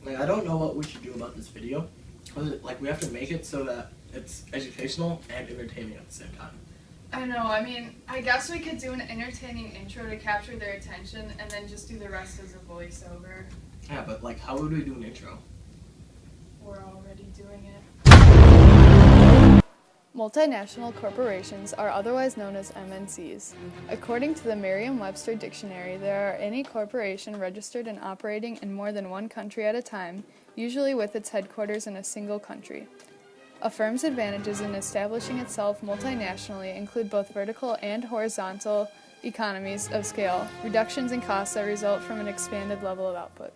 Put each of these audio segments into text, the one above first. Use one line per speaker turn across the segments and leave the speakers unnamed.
Like, I don't know what we should do about this video. Like, we have to make it so that it's educational and entertaining at the same time.
I know, I mean, I guess we could do an entertaining intro to capture their attention and then just do the rest as a voiceover.
Yeah, but like, how would we do an intro?
We're already doing it.
Multinational corporations are otherwise known as MNCs. According to the Merriam-Webster dictionary, there are any corporation registered and operating in more than one country at a time, usually with its headquarters in a single country. A firm's advantages in establishing itself multinationally include both vertical and horizontal economies of scale, reductions in costs that result from an expanded level of output.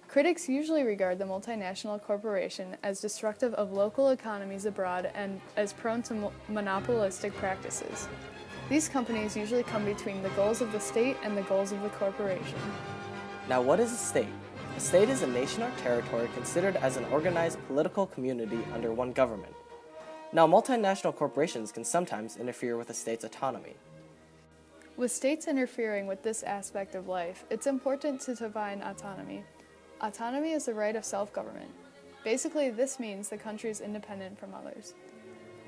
Critics usually regard the multinational corporation as destructive of local economies abroad and as prone to monopolistic practices. These companies usually come between the goals of the state and the goals of the corporation.
Now, what is a state? A state is a nation or territory considered as an organized political community under one government. Now, multinational corporations can sometimes interfere with a state's autonomy.
With states interfering with this aspect of life, it's important to define autonomy. Autonomy is the right of self-government. Basically, this means the country is independent from others.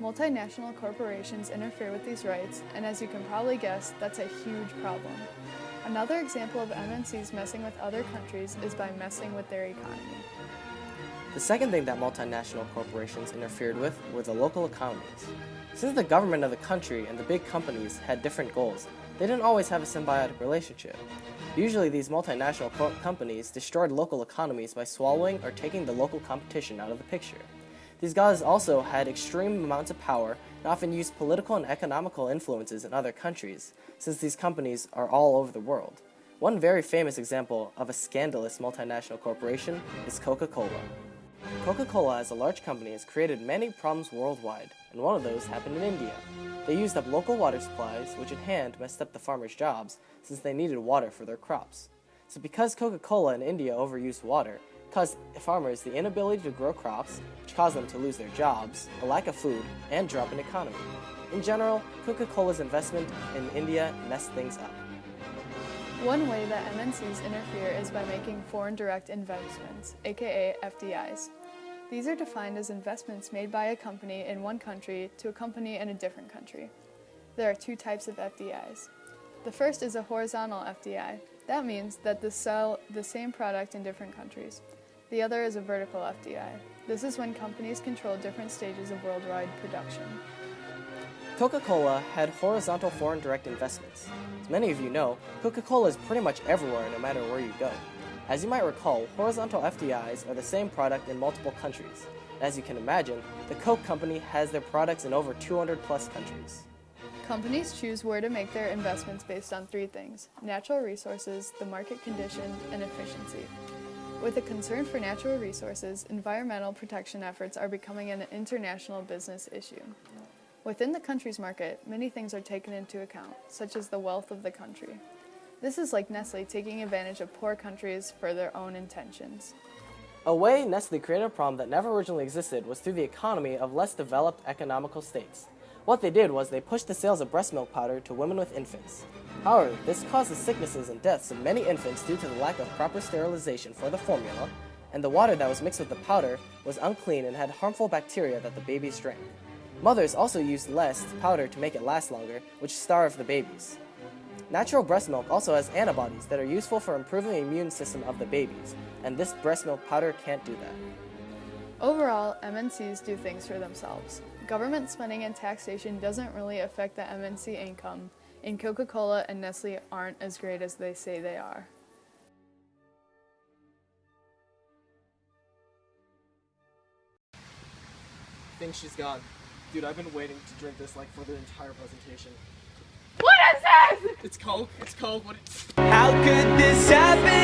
Multinational corporations interfere with these rights, and as you can probably guess, that's a huge problem. Another example of MNCs messing with other countries is by messing with their economy.
The second thing that multinational corporations interfered with were the local economies. Since the government of the country and the big companies had different goals, they didn't always have a symbiotic relationship. Usually these multinational companies destroyed local economies by swallowing or taking the local competition out of the picture. These guys also had extreme amounts of power and often used political and economical influences in other countries, since these companies are all over the world. One very famous example of a scandalous multinational corporation is Coca-Cola. Coca-Cola as a large company has created many problems worldwide, and one of those happened in India. They used up local water supplies, which in hand messed up the farmers' jobs since they needed water for their crops. So because Coca-Cola in India overused water, it caused farmers the inability to grow crops, which caused them to lose their jobs, a lack of food, and drop in economy. In general, Coca-Cola's investment in India messed things up.
One way that MNCs interfere is by making foreign direct investments, aka FDIs. These are defined as investments made by a company in one country to a company in a different country. There are two types of FDIs. The first is a horizontal FDI. That means that they sell the same product in different countries. The other is a vertical FDI. This is when companies control different stages of worldwide production.
Coca-Cola had horizontal foreign direct investments. As many of you know, Coca-Cola is pretty much everywhere no matter where you go. As you might recall, horizontal FDIs are the same product in multiple countries. As you can imagine, the Coke company has their products in over 200 plus countries.
Companies choose where to make their investments based on three things: natural resources, the market condition, and efficiency. With a concern for natural resources, environmental protection efforts are becoming an international business issue. Within the country's market, many things are taken into account, such as the wealth of the country. This is like Nestle taking advantage of poor countries for their own intentions.
A way Nestle created a problem that never originally existed was through the economy of less developed economical states. What they did was they pushed the sales of breast milk powder to women with infants. However, this caused the sicknesses and deaths of many infants due to the lack of proper sterilization for the formula, and the water that was mixed with the powder was unclean and had harmful bacteria that the babies drank. Mothers also used less powder to make it last longer, which starved the babies. Natural breast milk also has antibodies that are useful for improving the immune system of the babies, and this breast milk powder can't do that.
Overall, MNCs do things for themselves. Government spending and taxation doesn't really affect the MNC income, and Coca-Cola and Nestle aren't as great as they say they are.
I think she's gone. Dude, I've been waiting to drink this like for the entire presentation.
What is this?
It's Coke. It's Coke. What?
How could this happen?